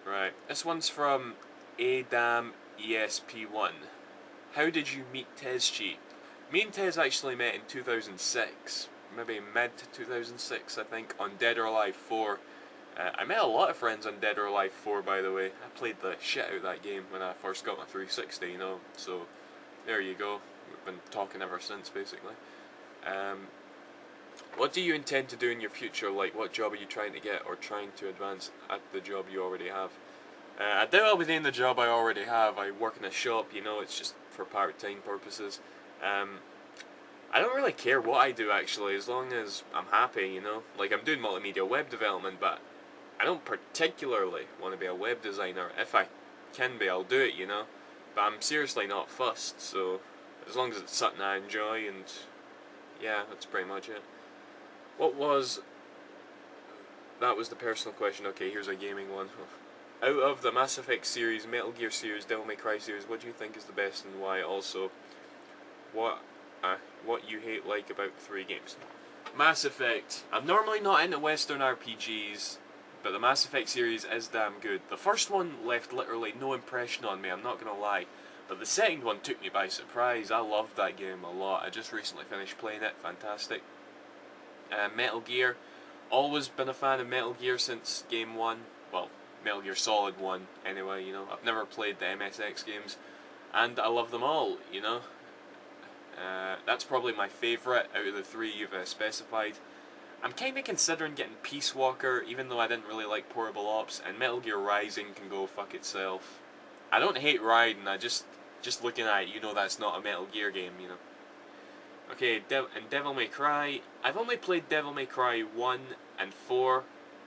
Right. This one's from Adam ESP1. How did you meet Tezchi? Me and Tez actually met in 2006, maybe mid 2006, I think, on Dead or Alive 4. I met a lot of friends on Dead or Alive 4, by the way. I played the shit out of that game when I first got my 360, you know. So there you go. We've been talking ever since, basically. Um, what do you intend to do in your future? Like, what job are you trying to get or trying to advance at the job you already have? I doubt I'll be doing the job I already have. I work in a shop, you know, it's just for part-time purposes. Um, I don't really care what I do actually, as long as I'm happy, you know. Like, I'm doing multimedia web development, but I don't particularly want to be a web designer. If I can be, I'll do it, you know. But I'm seriously not fussed, so as long as it's something I enjoy, and yeah, that's pretty much it. What was... That was the personal question. Okay, here's a gaming one. Out of the Mass Effect series, Metal Gear series, Devil May Cry series, what do you think is the best and why? Also, what what you hate like about the three games? Mass Effect. I'm normally not into Western RPGs, but the Mass Effect series is damn good. The first one left literally no impression on me, I'm not gonna lie. But the second one took me by surprise. I loved that game a lot. I just recently finished playing it. Fantastic. Metal Gear. Always been a fan of Metal Gear since game one. Well, Metal Gear Solid 1 anyway, you know. I've never played the MSX games, and I love them all, you know. That's probably my favourite out of the three you've specified. I'm kind of considering getting Peace Walker, even though I didn't really like Portable Ops, and Metal Gear Rising can go fuck itself. I don't hate Raiden, just looking at it, you know that's not a Metal Gear game, you know. Okay, and Devil May Cry. I've only played Devil May Cry 1 and 4,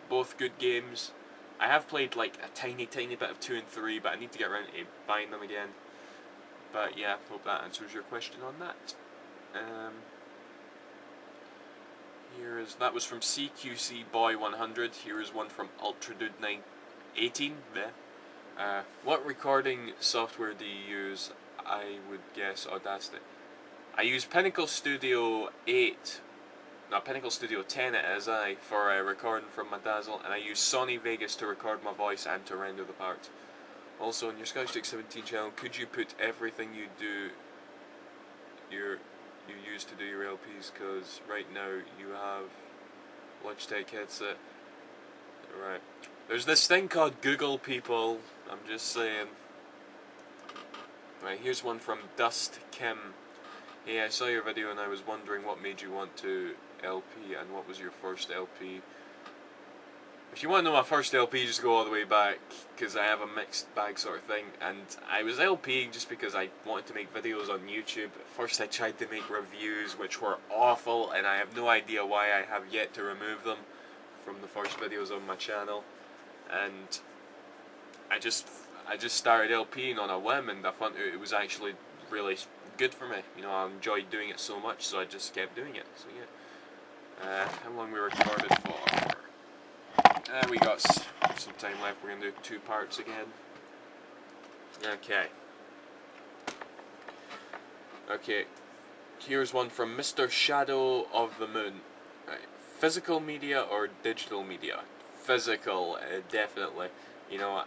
both good games. I have played like a tiny bit of 2 and 3, but I need to get around to buying them again. But yeah, hope that answers your question on that. That was from CQC Boy 100. Here is one from UltraDude 918. What recording software do you use? I would guess Audacity. I use Pinnacle Studio 8, no, Pinnacle Studio 10 it is, for recording from my Dazzle, and I use Sony Vegas to record my voice and to render the parts. Also, on your Skystic 17 channel, could you put everything you do, you use to do your LPs, because right now you have Logitech headset. Right. There's this thing called Google, people, I'm just saying. Right, here's one from Dust Kim. Hey, I saw your video and I was wondering what made you want to LP and what was your first LP. If you want to know my first LP, just go all the way back, because I have a mixed bag sort of thing, and I was LPing just because I wanted to make videos on YouTube. At first I tried to make reviews which were awful, and I have no idea why I have yet to remove them from the first videos on my channel, and I just started LPing on a whim, and I found it was actually really good for me. You know, I enjoyed doing it so much, so I just kept doing it. So yeah. How long we recorded for? We got some time left. We're gonna do 2 parts again. Okay. Okay. Here's one from Mr. Shadow of the Moon. Right. Physical media or digital media? Physical, definitely. You know,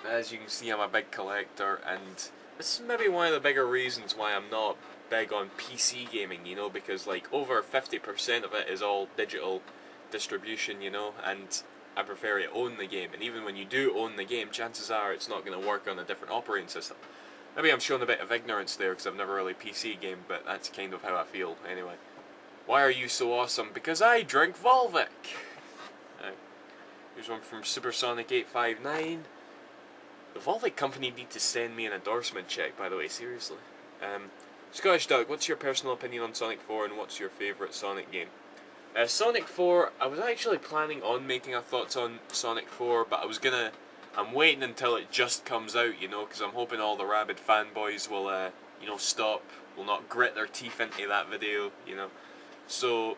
as you can see, I'm a big collector, and this is maybe one of the bigger reasons why I'm not big on PC gaming, you know, because like over 50% of it is all digital distribution, you know, and I prefer to own the game, and even when you do own the game, chances are it's not going to work on a different operating system. Maybe I'm showing a bit of ignorance there because I've never really PC gamed, but that's kind of how I feel anyway. Why are you so awesome? Because I drink Volvic! Here's one from Supersonic859. The Volvic company need to send me an endorsement check, by the way, seriously. Scottish Doug, what's your personal opinion on Sonic 4 and what's your favourite Sonic game? Sonic 4, I was actually planning on making a thoughts on Sonic 4, but I'm waiting until it just comes out, you know, because I'm hoping all the rabid fanboys will, you know, will not grit their teeth into that video, you know. So,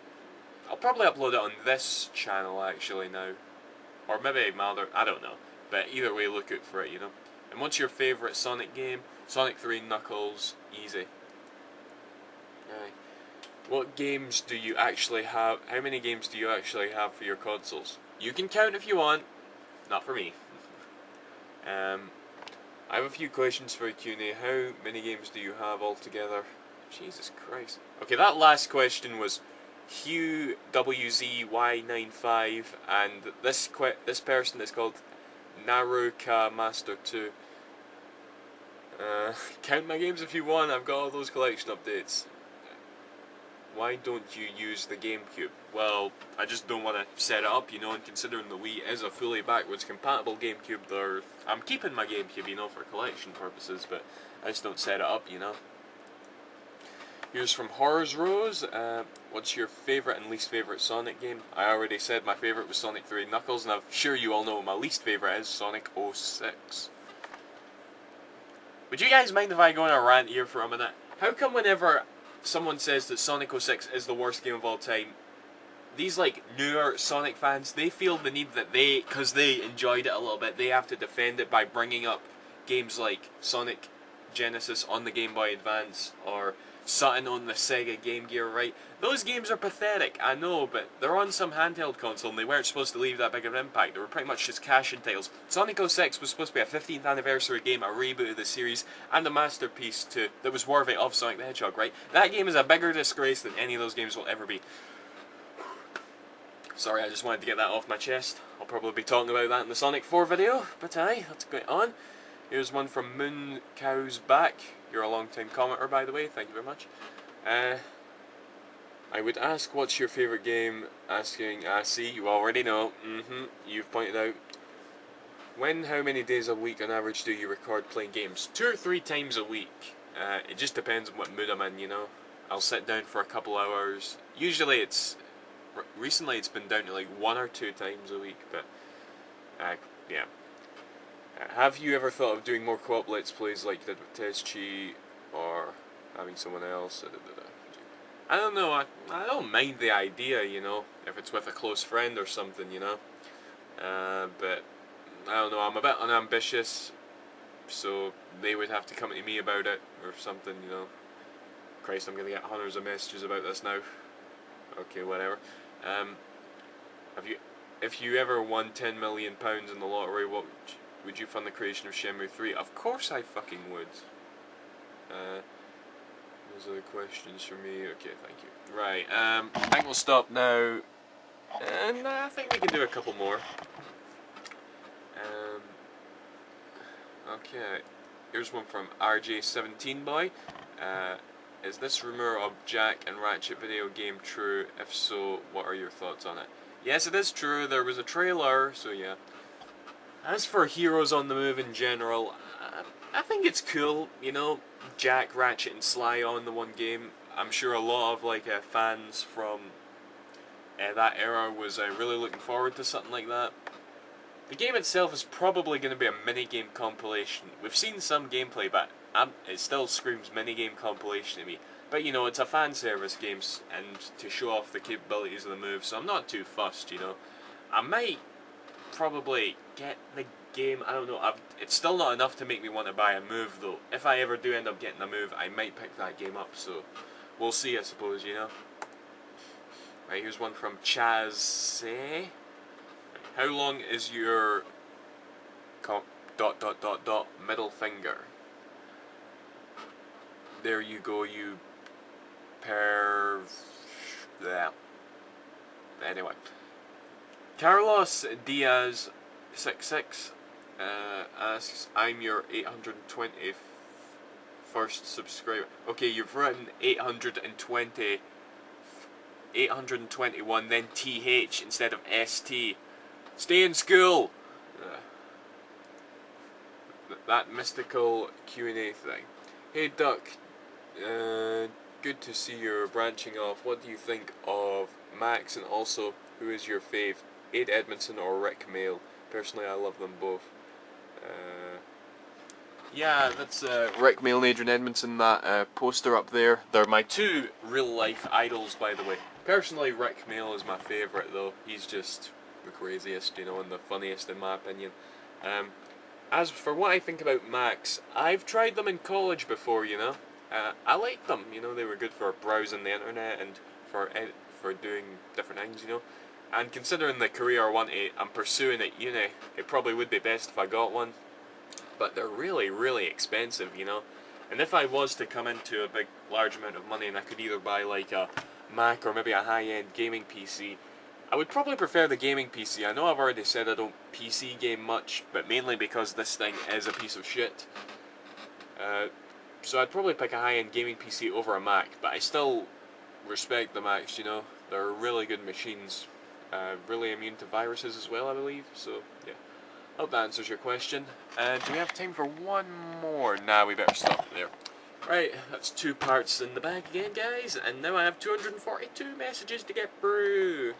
I'll probably upload it on this channel, actually, now. Or maybe my other, I don't know. But either way, look out for it, you know. And what's your favourite Sonic game? Sonic 3, Knuckles, easy. What games do you actually have? How many games do you actually have for your consoles? You can count if you want. Not for me. I have a few questions for a Q&A. How many games do you have altogether? Jesus Christ. Okay, that last question was Hugh WZY95, and this person is called Naruka Master 2. Count my games if you want, I've got all those collection updates. Why don't you use the GameCube? Well, I just don't want to set it up, you know, and considering the Wii is a fully backwards compatible GameCube, I'm keeping my GameCube, you know, for collection purposes, but I just don't set it up, you know. Here's from Horrors Rose. What's your favourite and least favourite Sonic game? I already said my favourite was Sonic 3 Knuckles, and I'm sure you all know what my least favourite is, Sonic 06. Would you guys mind if I go on a rant here for a minute? How come whenever someone says that Sonic 06 is the worst game of all time, these like newer Sonic fans, they feel the need that because they enjoyed it a little bit, they have to defend it by bringing up games like Sonic Genesis on the Game Boy Advance or Saturn on the Sega Game Gear, right? Those games are pathetic, I know, but they're on some handheld console and they weren't supposed to leave that big of an impact. They were pretty much just cash-in titles. Sonic 06 was supposed to be a 15th anniversary game, a reboot of the series, and a masterpiece that was worthy of Sonic the Hedgehog, right? That game is a bigger disgrace than any of those games will ever be. Sorry, I just wanted to get that off my chest. I'll probably be talking about that in the Sonic 4 video, but aye, let's go on. Here's one from Moon Cow's Back. You're a long-time commenter, by the way. Thank you very much. I would ask, what's your favourite game? Asking, see, you already know. You've pointed out. How many days a week on average do you record playing games? 2 or 3 times a week. It just depends on what mood I'm in, you know. I'll sit down for a couple hours. Usually recently it's been down to like 1 or 2 times a week, but yeah. Have you ever thought of doing more co-op Let's Plays like you did with Tezchi, or having someone else? I don't know, I don't mind the idea, you know, if it's with a close friend or something, you know. But, I don't know, I'm a bit unambitious, so they would have to come to me about it, or something, you know. Christ, I'm going to get hundreds of messages about this now. Okay, whatever. If you ever won £10 million in the lottery, would you fund the creation of Shenmue 3? Of course I fucking would. Those are the questions for me. Okay, thank you. Right, I think we'll stop now. And I think we can do a couple more. Okay, here's one from RJ17boy. Is this rumour of Jack and Ratchet video game true? If so, what are your thoughts on it? Yes, it is true. There was a trailer, so yeah. As for Heroes on the Move in general, I think it's cool, you know, Jack, Ratchet and Sly on the one game. I'm sure a lot of like fans from that era was really looking forward to something like that. The game itself is probably going to be a mini-game compilation. We've seen some gameplay, but it still screams mini-game compilation to me. But you know, it's a fan service game, and to show off the capabilities of the move, so I'm not too fussed, you know. I might probably get the game, I don't know, it's still not enough to make me want to buy a move though. If I ever do end up getting a move, I might pick that game up, so we'll see, I suppose, you know. Right, here's one from Chaz. How long is your middle finger? There you go, you yeah. Anyway. Carlos Diaz 66 asks, I'm your 821st subscriber. Okay, you've written 821, then TH instead of ST. Stay in school! That mystical Q&A thing. Hey Duck, good to see you're branching off. What do you think of Max, and also, who is your fave? Ade Edmondson or Rick Mail? Personally, I love them both. Yeah, that's Rick Mail and Adrian Edmondson, that poster up there. They're my 2 real-life idols, by the way. Personally, Rick Mail is my favourite, though. He's just the craziest, you know, and the funniest, in my opinion. As for what I think about Max, I've tried them in college before, you know. I liked them, you know, they were good for browsing the internet and for doing different things, you know. And considering the career I'm pursuing at uni, it probably would be best if I got one. but they're really, really expensive, you know. And if I was to come into a big, large amount of money and I could either buy like a Mac or maybe a high-end gaming PC, I would probably prefer the gaming PC. I know I've already said I don't PC game much, but mainly because this thing is a piece of shit. So I'd probably pick a high-end gaming PC over a Mac, but I still respect the Macs, you know. They're really good machines. Really immune to viruses as well, I believe. So, yeah. Hope that answers your question. Do we have time for one more? Nah, we better stop there. Right, that's 2 parts in the bag again, guys. And now I have 242 messages to get through.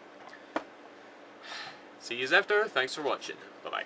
See yous after. Thanks for watching. Bye-bye.